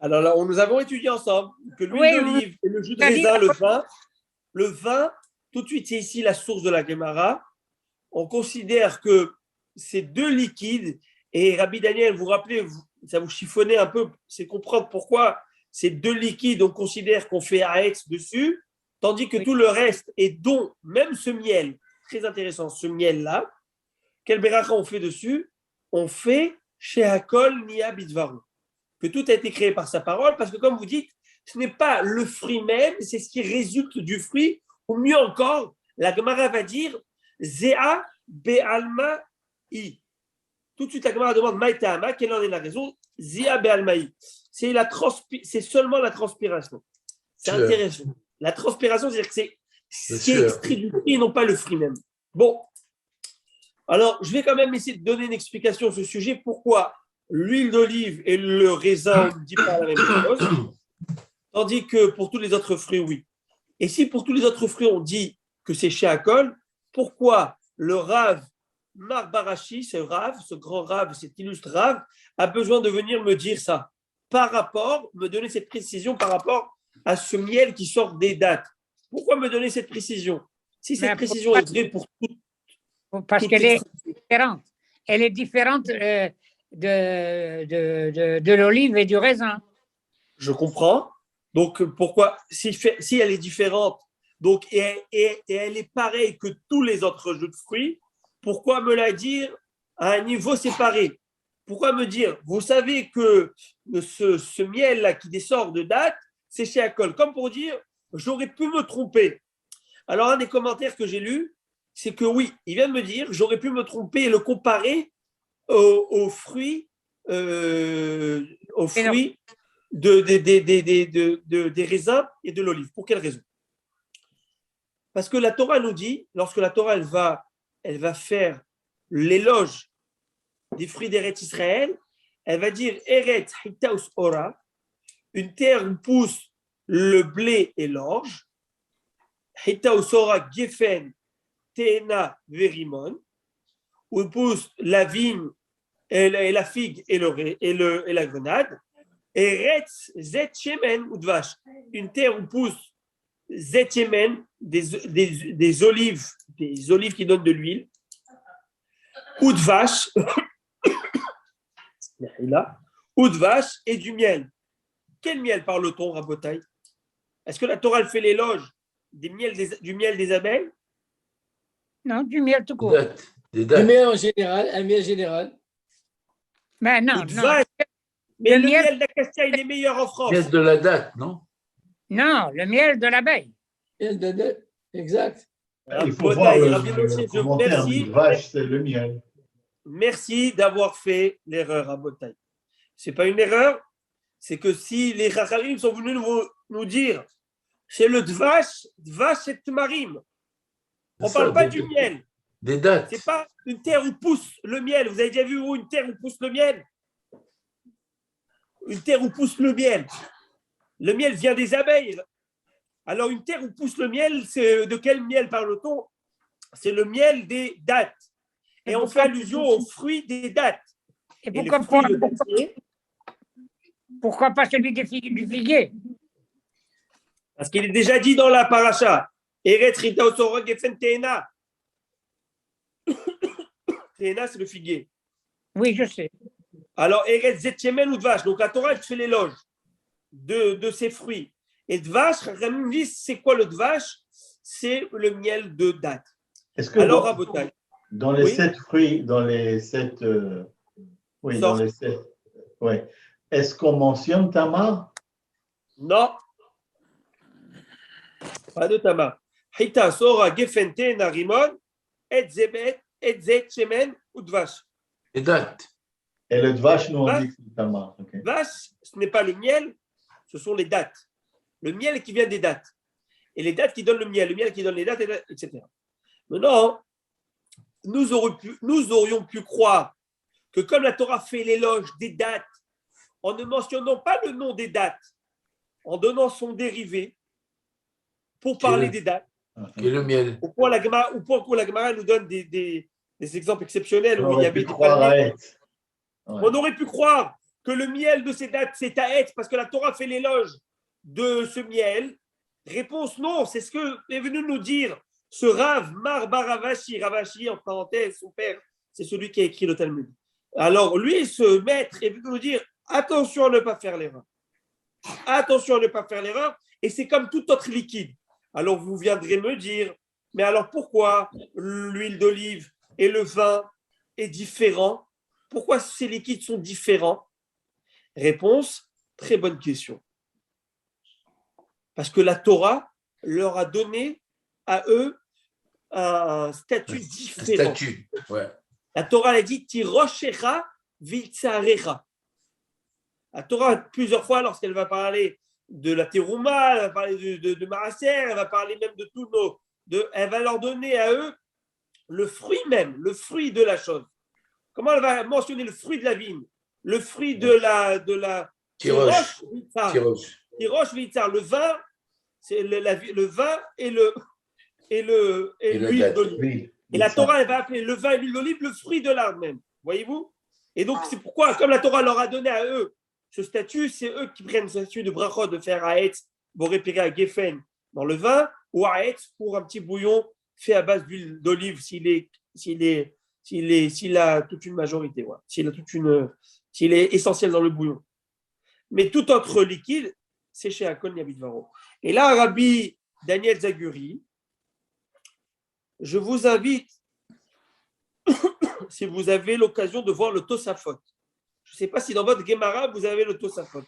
Alors là, nous avons étudié ensemble que l'huile d'olive et le jus de raisin, le vin, tout de suite, c'est ici la source de la Gemara. On considère que ces 2 liquides, et Rabbi Daniel, vous rappelez, ça vous chiffonnait un peu, c'est comprendre pourquoi ces 2 liquides, on considère qu'on fait Haetz dessus, tandis que tout le reste, et dont même ce miel, très intéressant, ce miel-là, quel beracha on fait dessus? On fait chez Hakol Nia Bidvaru, que tout a été créé par sa parole, parce que comme vous dites, ce n'est pas le fruit même, c'est ce qui résulte du fruit, ou mieux encore, la Gemara va dire Zéa Be'alma I. Tout de suite, la Gemara demande Maïtama, quelle en est la raison? Zéa Be'alma I. C'est seulement la transpiration. C'est intéressant. La transpiration, c'est-à-dire que c'est ce qui est extrait du fruit et non pas le fruit même. Bon. Alors, je vais quand même essayer de donner une explication sur ce sujet. Pourquoi l'huile d'olive et le raisin, on ne dit pas la même chose, tandis que pour tous les autres fruits, oui. Et si pour tous les autres fruits, on dit que c'est chez Akol, pourquoi le Rav Mar Barashi, ce grand Rav, cet illustre Rav, a besoin de venir me dire ça? me donner cette précision par rapport à ce miel qui sort des dattes. Pourquoi me donner cette précision? Si cette précision est vraie pour tout. Parce qu'elle est différente. Elle est différente de l'olive et du raisin. Je comprends. Donc, pourquoi, si elle est différente, donc, et elle est pareille que tous les autres jus de fruits, pourquoi me la dire à un niveau séparé? Pourquoi me dire, vous savez que ce miel-là qui sort de date, c'est chez Akol. Comme pour dire, j'aurais pu me tromper. Alors, un des commentaires que j'ai lu, c'est que oui, il vient de me dire, j'aurais pu me tromper et le comparer aux fruits, des raisins et de l'olive. Pour quelle raison? Parce que la Torah nous dit, lorsque la Torah elle va faire l'éloge des fruits d'Eretz Israël, elle va dire Eretz Hitaus Ora, une terre où pousse le blé et l'orge, Hitaus Ora Gefen Teena Verimon, où pousse la vigne et la figue et la grenade, Eretz Zet Shemen Udvash, une terre où pousse Zet Shemen, des olives qui donnent de l'huile, Udvash, Udvash et du miel. Quel miel parle-t-on, Rabotai? Est-ce que la Torah fait l'éloge du miel des abeilles? Non, du miel tout court. Du miel en général, un miel général. Mais non, non. Mais le miel d'acacia, il est meilleur en France. Miel de la date, non? Non, le miel de l'abeille. Exact. Il faut voir le commentaire merci. du vache, c'est le miel. Merci d'avoir fait l'erreur à Botaï. Ce n'est pas une erreur, c'est que si les Chachamim sont venus nous dire c'est le Dvash c'est Tmarim. On ne parle pas du miel. Des dates. Ce n'est pas une terre où pousse le miel. Vous avez déjà vu où une terre où pousse le miel? Une terre où pousse le miel. Le miel vient des abeilles. Alors, une terre où pousse le miel, c'est de quel miel parle-t-on? C'est le miel des dattes. Et on fait allusion aux fruits des dattes. Et pourquoi pas celui du figuier? Parce qu'il est déjà dit dans la paracha. Eretz Rita Osora Gefen Teena. Teena, c'est le figuier. Oui, je sais. Alors, Eretz Zetchemen ou Dvash. Donc, la Torah, elle fait l'éloge de ces fruits. Et Dvash, c'est quoi le Dvash? C'est le miel de date. Est-ce que alors, dans les 7 fruits, dans les 7. Dans les 7. Ouais. Est-ce qu'on mentionne Tamar? Non. Pas de Tamar. Hita, Sora, Gefente, Narimon, Et Zet, Shemen ou Dvash. Et date. Et le Dvash, nous, on dit que c'est Tamar. Okay. Dvash, ce n'est pas le miel, ce sont les dattes. Le miel qui vient des dattes. Et les dattes qui donnent le miel qui donne les dattes, etc. Maintenant, nous aurions pu croire que comme la Torah fait l'éloge des dattes, en ne mentionnant pas le nom des dattes, en donnant son dérivé pour parler des dates, et le miel. ou pour la Gemara nous donne des exemples exceptionnels où il y avait des palmiers. On aurait pu croire que le miel de ces dates, c'est Taët, parce que la Torah fait l'éloge de ce miel. Réponse non, c'est ce que est venu nous dire ce Rav Mar bar Ravashi. Ravashi, en parenthèse, son père, c'est celui qui a écrit le Talmud. Alors lui, ce maître, est venu nous dire attention à ne pas faire l'erreur. Attention à ne pas faire l'erreur. Et c'est comme tout autre liquide. Alors vous viendrez me dire, mais alors pourquoi l'huile d'olive et le vin est différent? Pourquoi ces liquides sont différents? Réponse, très bonne question. Parce que la Torah leur a donné à eux un statut différent. La Torah a dit Tiroshera Vitzarecha. La Torah, plusieurs fois, lorsqu'elle va parler de la Terouma, elle va parler de Maaser, elle va parler même de tous elle va leur donner à eux le fruit même, le fruit de la chose. Comment elle va mentionner le fruit de la vigne? Le fruit de la Tirosh Vitzar. Le vin, c'est le vin et l'huile d'olive. Et la Torah, elle va appeler le vin et l'huile d'olive le fruit de l'arbre même. Voyez-vous? Et donc, c'est pourquoi, comme la Torah leur a donné à eux ce statut, c'est eux qui prennent ce statut de brachot de faire Haetz, Borépira, Geffen dans le vin, ou Haetz pour un petit bouillon fait à base d'huile d'olive s'il a toute une majorité, ouais. S'il est essentiel dans le bouillon. Mais tout autre liquide, c'est chez Akol Yabidvaro. Et là, Rabbi Daniel Zaguri, je vous invite, si vous avez l'occasion de voir le Tosafot. Je ne sais pas si dans votre Gemara, vous avez le Tosafot.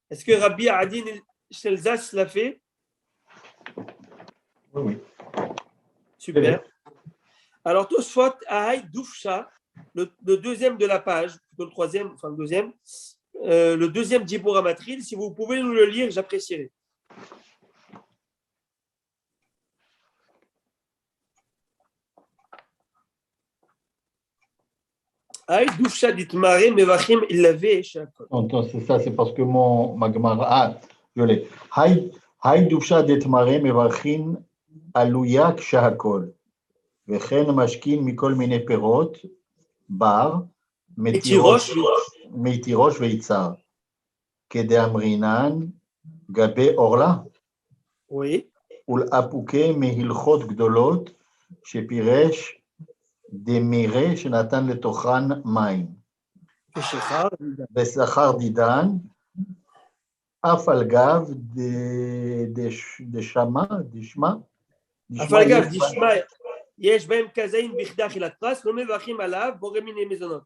Est-ce que Rabbi Adin Shelzach l'a fait? Oui. Super. Alors, Tosfot, Ahaï Doufcha, le deuxième de la page, plutôt le troisième, enfin le deuxième Djibour Amatril, si vous pouvez nous le lire, j'apprécierais. Aïe, Doufcha ditmare, mevachim, il l'avait échappé. C'est ça, c'est parce que ma Gemara. Ah, je l'ai. Hay Doufcha ditmare, mevachim, alouyak shahakol. וכן משכין מכל מיני פירות, בר, מתירוש ויצהר, כדאמרינן גבי עורלה, ולאפוקי מהלכות גדולות, שפירש דמירה שנתן לתוכן מים, ושכר דידן, אף על גב דשמה, אף על גב דשמה, יש בהם כזאים בכדי אכילת פרס, לא מברכים עליו, בורא מיני מזונות.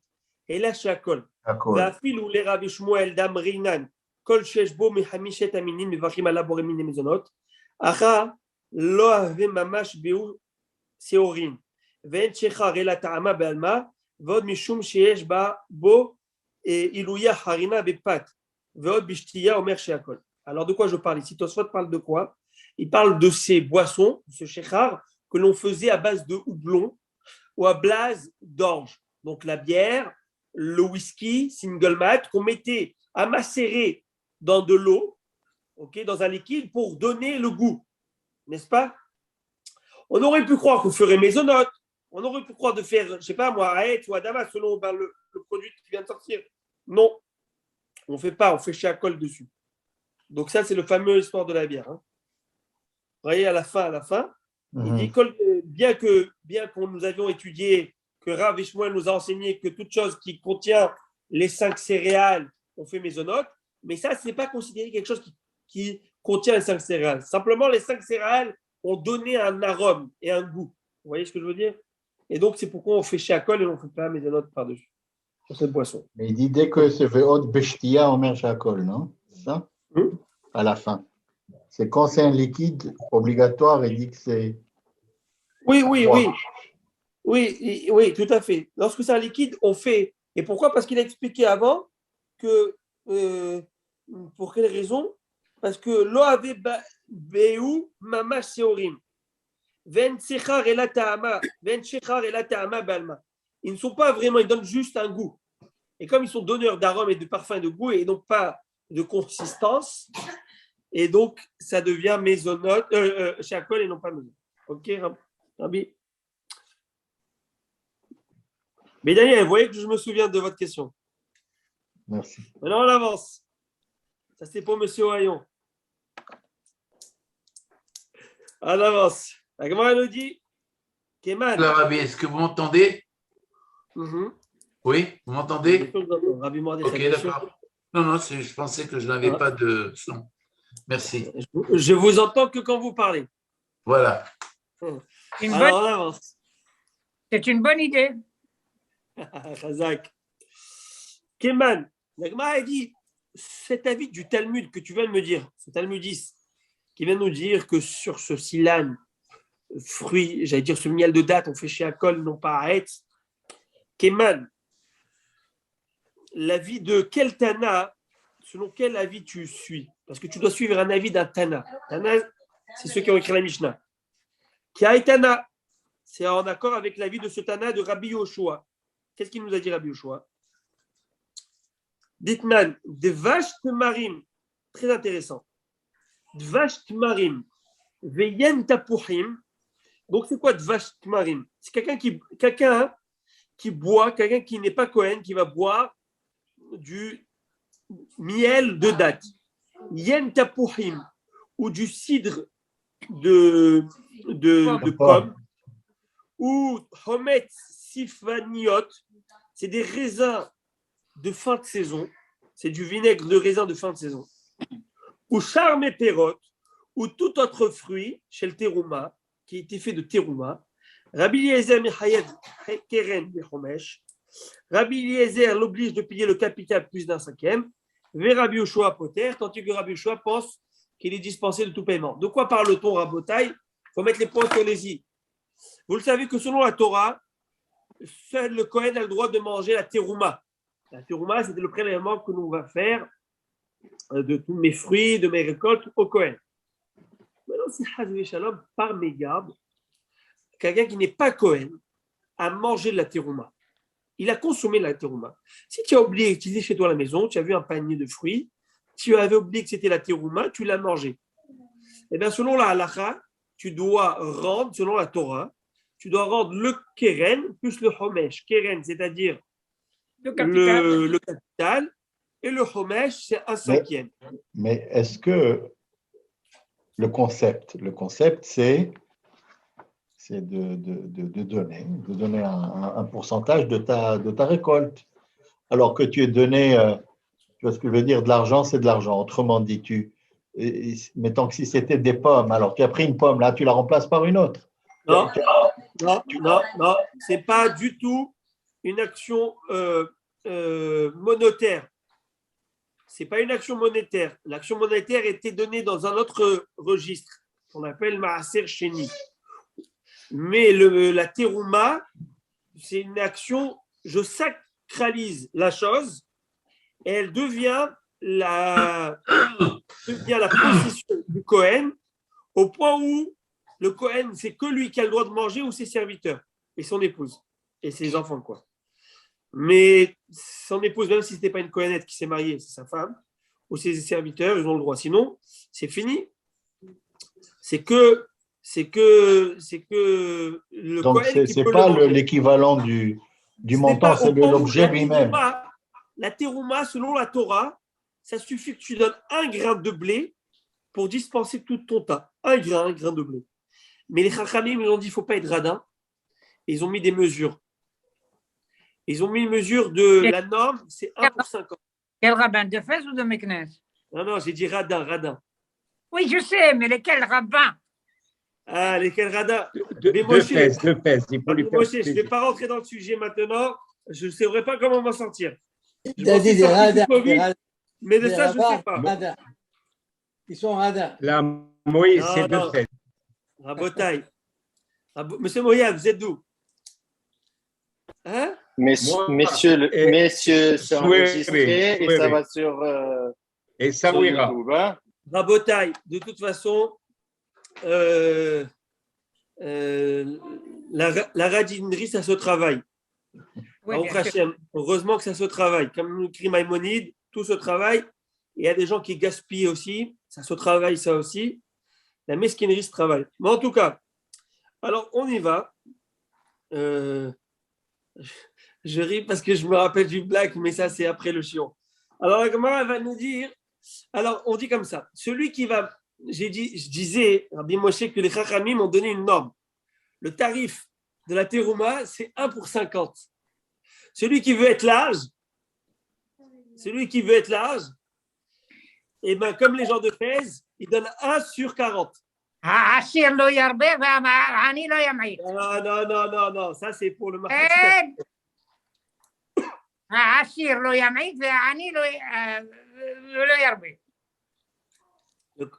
אלא שהכל. ואפילו לרבי שמואל דאמרינן, כל שיש בו מחמישת המינים, מברכים עליו, בורא מיני מזונות. אחר לא אהבה ממש באו שעורים, ואין שחר אלא טעמה בעלמה, ועוד משום שיש בו עילויה חרינה בפת, ועוד בשתייה אומר שהכל. Alors de quoi je parle ici? Tosfot parle de quoi? Il parle de ces boissons, ce shechar, que l'on faisait à base de houblon ou à base d'orge. Donc la bière, le whisky, single malt, qu'on mettait à macérer dans de l'eau, okay, dans un liquide pour donner le goût, n'est-ce pas? On aurait pu croire qu'on ferait maisonnote, on aurait pu croire de faire, je ne sais pas moi, Haet ou Adama, selon le produit qui vient de sortir. Non, on ne fait pas, on fait chez Akol dessus. Donc ça, c'est le fameux histoire de la bière. Hein. Vous voyez, à la fin, il dit, bien que nous avions étudié, que Rav Ishmael nous a enseigné que toute chose qui contient les 5 céréales, on fait maisonnote, mais ça, ce n'est pas considéré quelque chose qui contient les 5 céréales. Simplement, les 5 céréales ont donné un arôme et un goût. Vous voyez ce que je veux dire? Et donc, c'est pourquoi on fait chez Akol et on ne fait pas maisonnote par-dessus, sur cette boisson. Mais il dit dès que c'est Ve'od Beshtia, on met chez Akol, non? C'est ça? À la fin. C'est quand c'est un liquide obligatoire, il dit que c'est. Oui, tout à fait. Lorsque c'est un liquide, on fait. Et pourquoi? Parce qu'il a expliqué avant que. Pour quelle raison? Parce que lo ave beu mamash seorim. Ven shechar et la ta'ama balma. Ils ne sont pas vraiment, ils donnent juste un goût. Et comme ils sont donneurs d'arômes et de parfums et de goût et donc pas de consistance, et donc ça devient maisonnote, chez Akol et non pas maisonnote. Ok, Rabbi? Mais Daniel, vous voyez que je me souviens de votre question. Merci. Maintenant, on avance. Ça, c'est pour M. Ohayon. On avance. La Gemara nous dit Keman. Alors, Rabbi, est-ce que vous m'entendez? Oui, vous m'entendez? Ok, d'accord. Non, je pensais que je n'avais pas de son. Merci. Je vous entends que quand vous parlez. Voilà. Alors, on avance. C'est une bonne idée. Chazak. Keman, la Gemara a dit cet avis du Talmud que tu viens de me dire, ce Talmudiste qui vient de nous dire que sur ce silan, fruit, j'allais dire ce miel de date, on fait chez Akol, non pas à Hetz. Keman, l'avis de quel Tana, selon quel avis tu suis? Parce que tu dois suivre un avis d'un Tana. Tana, c'est ceux qui ont écrit la Mishnah. Kiaï Tana, c'est en accord avec l'avis de ce Tana de Rabbi Yoshua. Qu'est-ce qu'il nous a dit Rabbi Yoshua? Ditman, Dvash Tmarim, très intéressant. Dvash Tmarim, Veyen Tapuhim. Donc c'est quoi Dvash Tmarim? C'est quelqu'un qui boit, quelqu'un qui n'est pas Kohen, qui va boire du miel de date, yen tapuhim, ou du cidre de pomme, ou homet sifaniot, c'est des raisins de fin de saison, c'est du vinaigre de raisin de fin de saison, ou charme et perot, ou tout autre fruit chez le terouma, qui a été fait de terouma. Rabbi Eliezer Mechayed Keren Bechomesh. Rabbi Eliezer l'oblige de payer le capital plus d'un cinquième. Ve Rabbi Yoshua Poter, tandis que Rabbi Yoshua pense qu'il est dispensé de tout paiement. De quoi parle-t-on, Rabotai? Il faut mettre les points sur les i. Vous le savez que selon la Torah, seul le Kohen a le droit de manger la terouma. La terouma, c'était le prélèvement que l'on va faire de tous mes fruits, de mes récoltes au Kohen. Maintenant, si Hazvé Shalom, par mégarde, quelqu'un qui n'est pas Kohen a mangé de la terouma. Il a consommé de la terouma. Si tu as oublié, tu étais chez toi à la maison, tu as vu un panier de fruits, tu avais oublié que c'était la terouma, tu l'as mangé. Eh bien, selon la halakha, tu dois rendre, selon la Torah, tu dois rendre le keren plus le homesh. Keren, c'est-à-dire le capital, et le homesh, c'est un cinquième. Mais est-ce que le concept, c'est de donner un pourcentage de ta récolte. Alors que tu es donné, tu vois ce que je veux dire, de l'argent, c'est de l'argent. Autrement dit, mettons que si c'était des pommes, alors tu as pris une pomme, là, tu la remplaces par une autre. Non, c'est pas du tout une action monétaire. C'est pas une action monétaire. L'action monétaire était donnée dans un autre registre qu'on appelle Maaser Sheni. Mais la terouma, c'est une action, je sacralise la chose et elle devient la possession du Kohen au point où le Kohen, c'est que lui qui a le droit de manger ou ses serviteurs et son épouse et ses enfants, quoi. Mais son épouse, même si ce n'était pas une Kohenette qui s'est mariée, c'est sa femme ou ses serviteurs, ils ont le droit. Sinon, c'est fini. C'est que le donc, Kohen c'est pas l'équivalent du montant, c'est l'objet lui-même. La terouma, selon la Torah, ça suffit que tu donnes 1 grain de blé pour dispenser tout ton tas. Un grain de blé. Mais les Chachamim, ils ont dit qu'il ne faut pas être radin. Et ils ont mis des mesures. Ils ont mis une mesure de la norme, c'est 1 pour 50. Quel rabbin, de Fès ou de Meknes? Non, j'ai dit radin. Oui, je sais, mais lesquels rabbins? Ah, lesquels radins? De Fès. Je ne vais pas rentrer dans le sujet maintenant. Je ne saurais pas comment m'en sortir. Il a dit des radins. Mais de ça, je ne sais pas. Radins. Ils sont radins. La Moïse, c'est de Fès. Rabotaille. Monsieur Moya, vous êtes d'où? Hein? Messieurs, c'est enregistré et ça va sur. Et ça sur ira. YouTube, hein? Rabotaille, de toute façon, la radinerie, ça se travaille. Oui, heureusement que ça se travaille. Comme écrit Maïmonide, tout se travaille. Il y a des gens qui gaspillent aussi. Ça se travaille, ça aussi. La mesquinerie se travaille. Mais en tout cas, alors on y va. Je ris parce que je me rappelle du blague, mais ça, c'est après le chiot. Alors, la Gemara va nous dire, alors on dit comme ça, celui qui va, je disais, Rabbi Moshe, que les Chachamim ont donné une norme. Le tarif de la terouma, c'est 1 pour 50. Celui qui veut être large, et ben comme les gens de Fès, ils donnent 1 sur 40. Non, ça c'est pour le marché.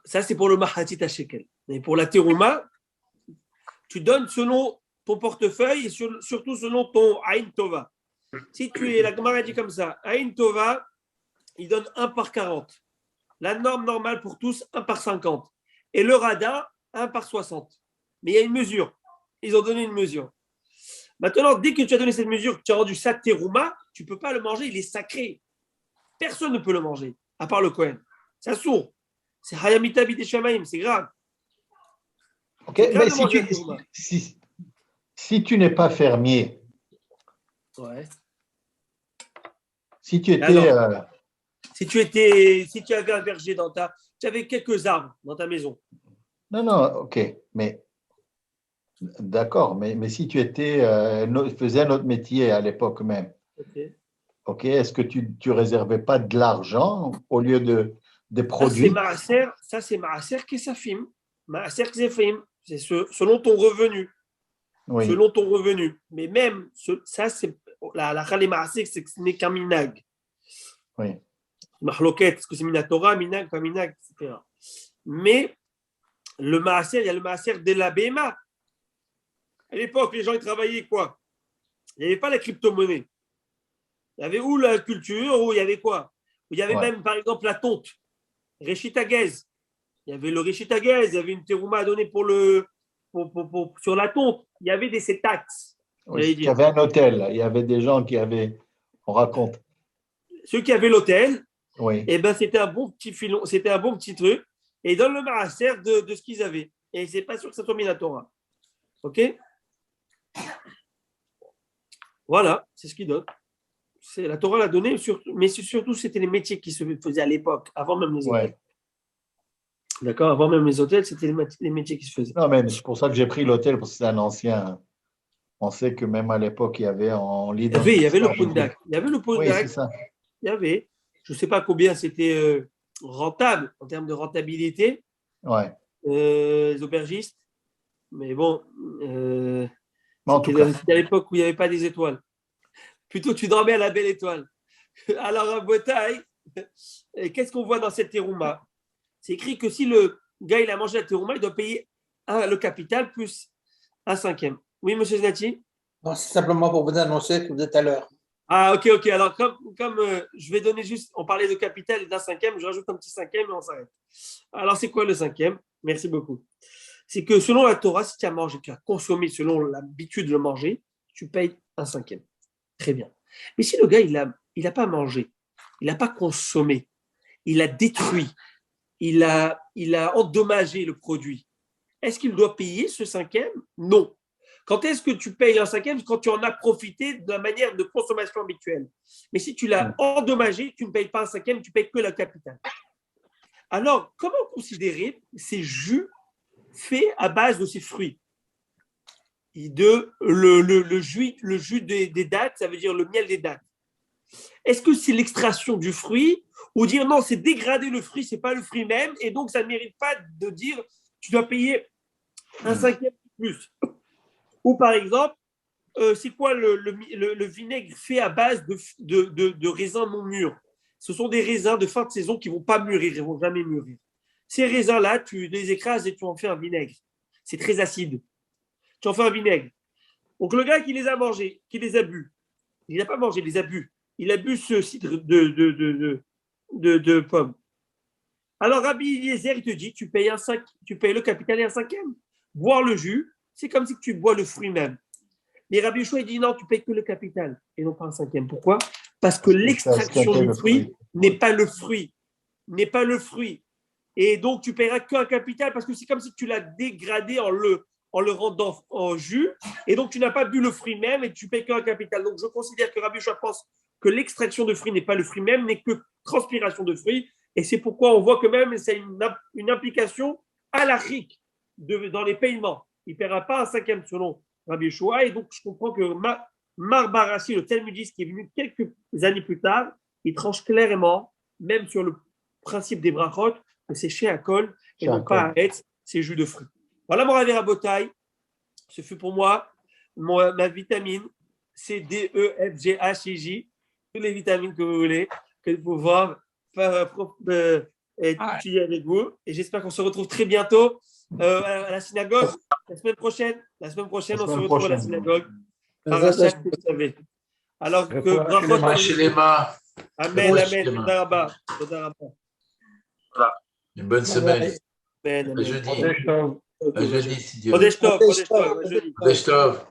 Ça c'est pour le mahatit à shekel. Mais pour la terouma, tu donnes selon ton portefeuille et surtout selon ton aïn tova. Si tu es, la Gemara dit comme ça, aïn tova, il donne 1 par 40. La norme normale pour tous, 1 par 50. Et le radin, 1 par 60. Mais il y a une mesure. Ils ont donné une mesure. Maintenant, dès que tu as donné cette mesure, que tu as rendu ça terouma, tu ne peux pas le manger, il est sacré. Personne ne peut le manger, à part le Kohen. C'est sourd. C'est hayamita bit shamaim, c'est grave. Ok, mais si tu n'es pas fermier, ouais. Si tu étais. Si tu avais un verger tu avais quelques arbres dans ta maison. Non, ok, mais d'accord, mais si tu faisais un autre métier à l'époque même, ok, est-ce que tu réservais pas de l'argent au lieu des produits? Ça, c'est Maaser Kesafim. Maaser Kesafim, c'est selon ton revenu. Oui. Selon ton revenu. Mais même, ça, c'est la Khalé Maaser, c'est que ce n'est qu'un minag. Oui. Mahloket, est-ce que c'est Minatora, minag, pas minag, etc. Mais le Maaser, il y a le Maaser de la Béma. À l'époque, les gens, ils travaillaient quoi? Il n'y avait pas la crypto-monnaie. Il y avait où la culture, où il y avait quoi? Il y avait même, par exemple, la tonte. Réchitagez. Il y avait le Réchitagez, il y avait une terouma à donner sur la tonte. Il y avait ces taxes. Oui, il y avait un hôtel. Il y avait des gens qui avaient, on raconte. Ceux qui avaient l'hôtel, oui. Eh ben, c'était un bon petit filon, c'était un bon petit truc. Et ils donnent le maaser de ce qu'ils avaient. Et c'est pas sûr que ça soit Minatora. OK? Voilà, c'est ce qu'ils donnent. La Torah l'a donné, mais surtout, c'était les métiers qui se faisaient à l'époque, avant même les hôtels. D'accord? Avant même les hôtels, c'était les métiers qui se faisaient. Non, mais c'est pour ça que j'ai pris l'hôtel, parce que c'est un ancien. On sait que même à l'époque, il y avait en lit. Il y avait le pundak. Il y avait le pundak. Oui, c'est ça. Il y avait. Je ne sais pas combien c'était rentable en termes de rentabilité. Ouais. Les aubergistes. Mais bon, en tout cas, c'était à l'époque où il n'y avait pas des étoiles. Plutôt, tu dormais à la belle étoile. Alors, à Botaï, qu'est-ce qu'on voit dans cette terouma? C'est écrit que si le gars il a mangé la terouma, il doit payer le capital plus un cinquième. Oui, monsieur Znati? Non, c'est simplement pour vous annoncer que vous êtes à l'heure. Ah, ok. Alors, comme je vais donner juste, on parlait de capital et d'un cinquième, je rajoute un petit cinquième et on s'arrête. Alors, c'est quoi le cinquième? Merci beaucoup. C'est que selon la Torah, si tu as mangé, tu as consommé selon l'habitude de le manger, tu payes un cinquième. Très bien. Mais si le gars, il n'a pas mangé, il n'a pas consommé, il a détruit, il a endommagé le produit, est-ce qu'il doit payer ce cinquième? Non. Quand est-ce que tu payes un cinquième? Quand tu en as profité de la manière de consommation habituelle. Mais si tu l'as endommagé, tu ne payes pas un cinquième, tu payes que la capitale. Alors, comment considérer ces jus faits à base de ces fruits? Le jus des dattes, ça veut dire le miel des dattes. Est-ce que c'est l'extraction du fruit ou dire non, c'est dégrader le fruit, c'est pas le fruit même, et donc ça ne mérite pas de dire tu dois payer un cinquième plus. Ou par exemple, c'est quoi le vinaigre fait à base de raisins non mûrs? Ce sont des raisins de fin de saison qui ne vont pas mûrir, ils ne vont jamais mûrir. Ces raisins-là, tu les écrases et tu en fais un vinaigre. C'est très acide. Tu en fais un vinaigre. Donc le gars qui les a mangés, qui les a bu, il n'a pas mangé, il les a bu. Il a bu ce cidre de pommes. Alors Rabbi Eliezer, il te dit, tu payes le capital et un cinquième. Boire le jus, c'est comme si tu bois le fruit même. Mais Rabbi Yoshua, il dit non, tu payes que le capital et non pas un cinquième. Pourquoi? Parce que l'extraction du fruit n'est pas le fruit. N'est pas le fruit. Et donc, tu paieras qu'un capital parce que c'est comme si tu l'as dégradé en le rendant en jus. Et donc, tu n'as pas bu le fruit même et tu payes qu'un capital. Donc, je considère que Rabbi Yoshua pense que l'extraction de fruit n'est pas le fruit même, n'est que transpiration de fruit. Et c'est pourquoi on voit que même c'est une implication à la RIC dans les paiements. Il ne paiera pas un cinquième selon Rabbi Yoshua. Et donc, je comprends que Mar Barassi, le talmudiste qui est venu quelques années plus tard, il tranche clairement, même sur le principe des brachot, que c'est chez Akol et non pas à Etz, c'est jus de fruits. Voilà mon Ravi Rabotai. Ce fut pour moi ma vitamine C, D, E, F, G, H, I, J. Toutes les vitamines que vous voulez, que vous pouvez voir, étudier avec vous. Et j'espère qu'on se retrouve très bientôt à la synagogue la semaine prochaine. On se retrouve à la synagogue. Vous savez. Alors que Amen. Une bonne semaine. Amen. À jeudi. À jeudi, si Dieu. Odeshtov.